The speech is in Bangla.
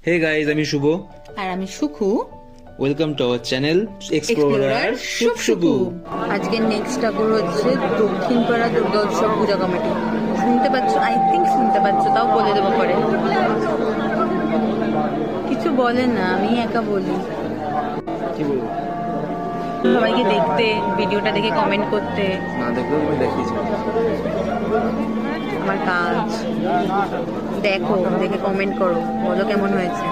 হে গাইজ, আমি শুভ। আর আমি Sukhu. Welcome to our channel explorer Shubhoshubhu. আজকে নেক্সট ঠাকুর হচ্ছে দক্ষিণপাড়া দুর্গা উৎসব পূজা কমিটি। শুনতে পাচ্ছ? আই থিঙ্ক শুনতে পাচ্ছ, তাও বলে দেবো পরে। কিছু বলে না, আমি একা বলি। কি বলবো? সবাইকে দেখতে, ভিডিওটা দেখে কমেন্ট করতে। না দেখলেও তুমি দেখিয়েছো। আমার কাজ দেখো, দেখে কমেন্ট করো, বলো কেমন হয়েছে।